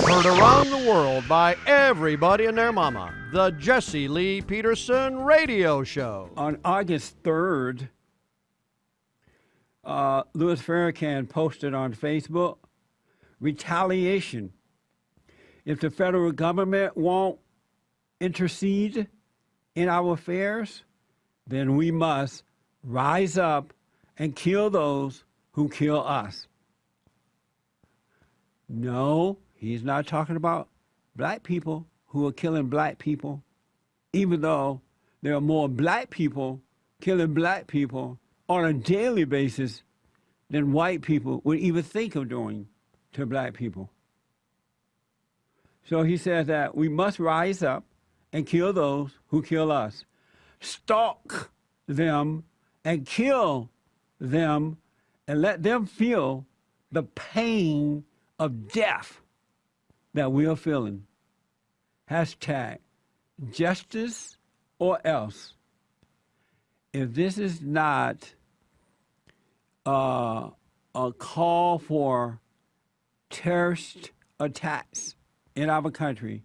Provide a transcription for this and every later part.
Heard around the world by everybody and their mama. The Jesse Lee Peterson Radio Show. On August 3rd, Louis Farrakhan posted on Facebook, retaliation. If the federal government won't intercede in our affairs, then we must rise up and kill those who kill us. No, he's not talking about black people who are killing black people, even though there are more black people killing black people on a daily basis than white people would even think of doing to black people. So he says that we must rise up and kill those who kill us, stalk them and kill them, and let them feel the pain of death that we are feeling. Hashtag justice or else. If this is not a call for terrorist attacks in our country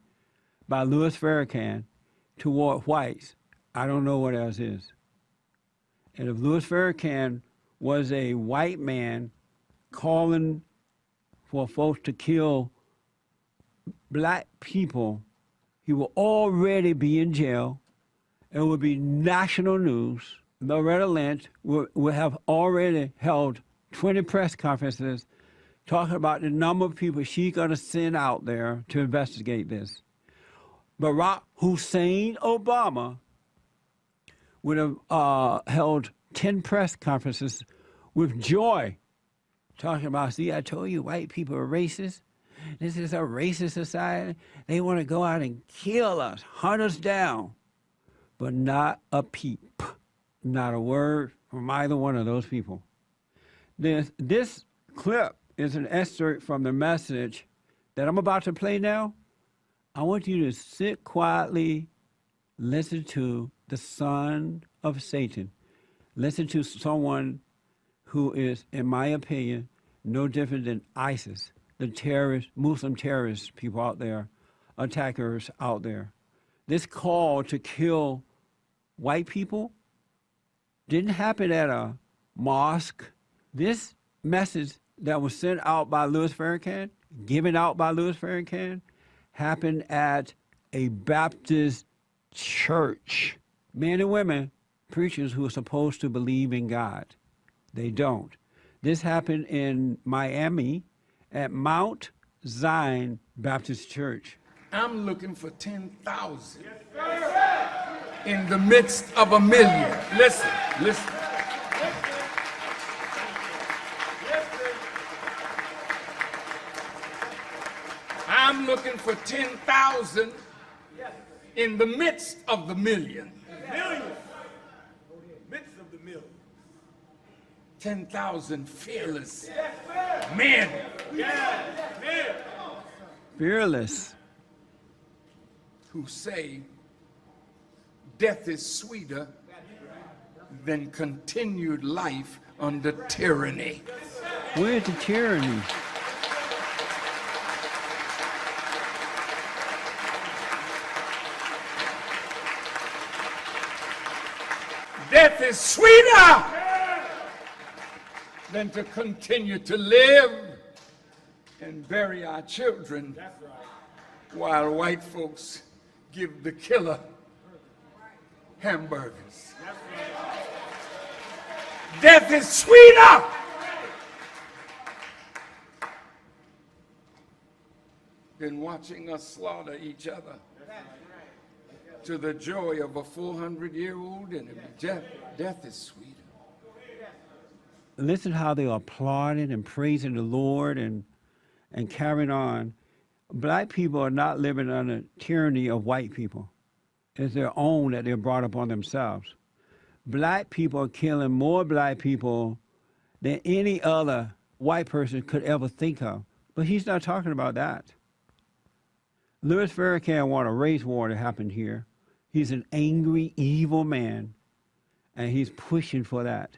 by Louis Farrakhan toward whites, I don't know what else is. And if Louis Farrakhan was a white man calling for folks to kill black people, he will already be in jail. It would be national news. Loretta Lynch will have already held 20 press conferences talking about the number of people she's going to send out there to investigate this. Barack Hussein Obama would have held 10 press conferences with joy, talking about, see, I told you white people are racist. This is a racist society. They want to go out and kill us, hunt us down. But not a peep, not a word from either one of those people. This clip is an excerpt from the message that I'm about to play now. I want you to sit quietly, listen to the son of Satan. Listen to someone who is, in my opinion, no different than ISIS, the terrorist, Muslim terrorist people out there, attackers out there. This call to kill white people didn't happen at a mosque. This message that was sent out by Louis Farrakhan, given out by Louis Farrakhan, happened at a Baptist church. Men and women, preachers who are supposed to believe in God. They don't. This happened in Miami at Mount Zion Baptist Church. I'm looking for 10,000 in the midst of a million. Listen, listen. I'm looking for 10,000 in the midst of the million. Midst of the million. 10,000 fearless men. Fearless. Who say death is sweeter than continued life under tyranny. Where's the tyranny? Death is sweeter than to continue to live and bury our children while white folks give the killer hamburgers. Death is sweeter than watching us slaughter each other to the joy of a 400-year-old enemy. Death is sweeter. Listen how they are applauding and praising the Lord and carrying on. Black people are not living under tyranny of white people. It's their own that they're brought upon themselves. Black people are killing more black people than any other white person could ever think of. But he's not talking about that. Louis Farrakhan wanted a race war to happen here. He's an angry, evil man, and he's pushing for that.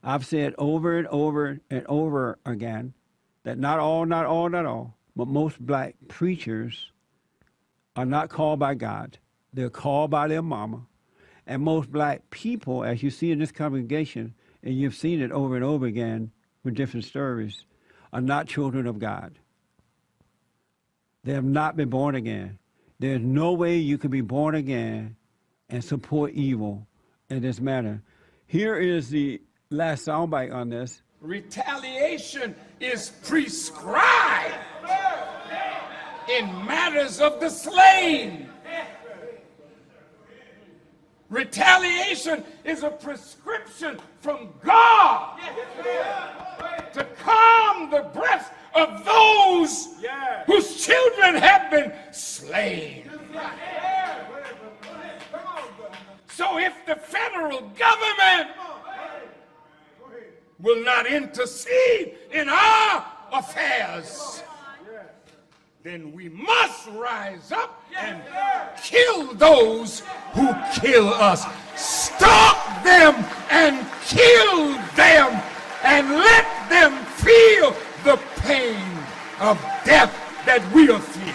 I've said over and over and over again that not all, but most black preachers are not called by God. They're called by their mama. And most black people, as you see in this congregation, and you've seen it over and over again with different stories, are not children of God. They have not been born again. There's no way you can be born again and support evil in this manner. Here is the last soundbite on this. Retaliation is prescribed in matters of the slain. Retaliation is a prescription from God to calm the breath of those whose children have been slain. So if the federal government will not intercede in our affairs, then we must rise up and kill those who kill us. Stop them and kill them and let them feel the pain of death that we are feeling.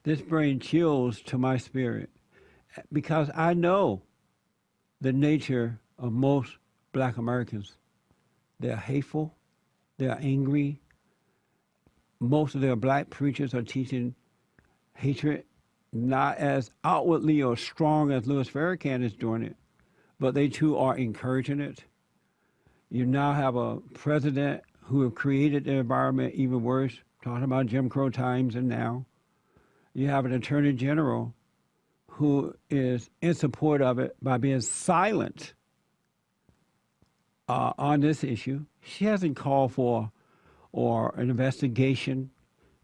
This brings chills to my spirit because I know the nature of most black Americans. They're hateful, they're angry. Most of their black preachers are teaching hatred, not as outwardly or strong as Louis Farrakhan is doing it, but they too are encouraging it. You now have a president who have created the environment even worse, talking about Jim Crow times and now. You have an attorney general who is in support of it by being silent on this issue. She hasn't called for or an investigation.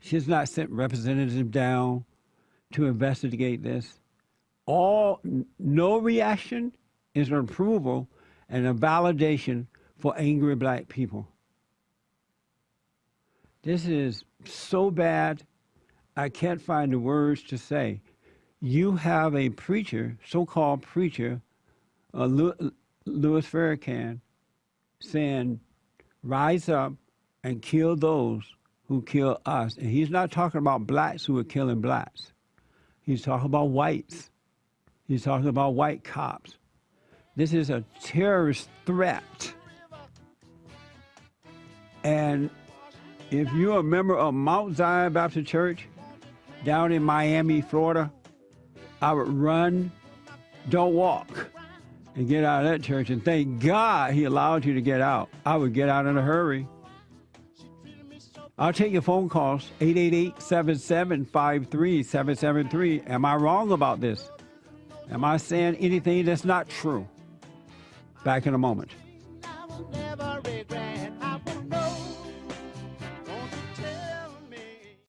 She has not sent representatives down to investigate this. No reaction is an approval and a validation for angry black people. This is so bad. I can't find the words to say. You have a preacher, so-called preacher, Louis Farrakhan, saying, rise up and kill those who kill us. And he's not talking about blacks who are killing blacks. He's talking about whites. He's talking about white cops. This is a terrorist threat. And if you're a member of Mount Zion Baptist Church, down in Miami, Florida, I would run, don't walk, and get out of that church. And thank God he allowed you to get out. I would get out in a hurry. I'll take your phone calls, 888-7753-773. Am I wrong about this? Am I saying anything that's not true? Back in a moment. I will never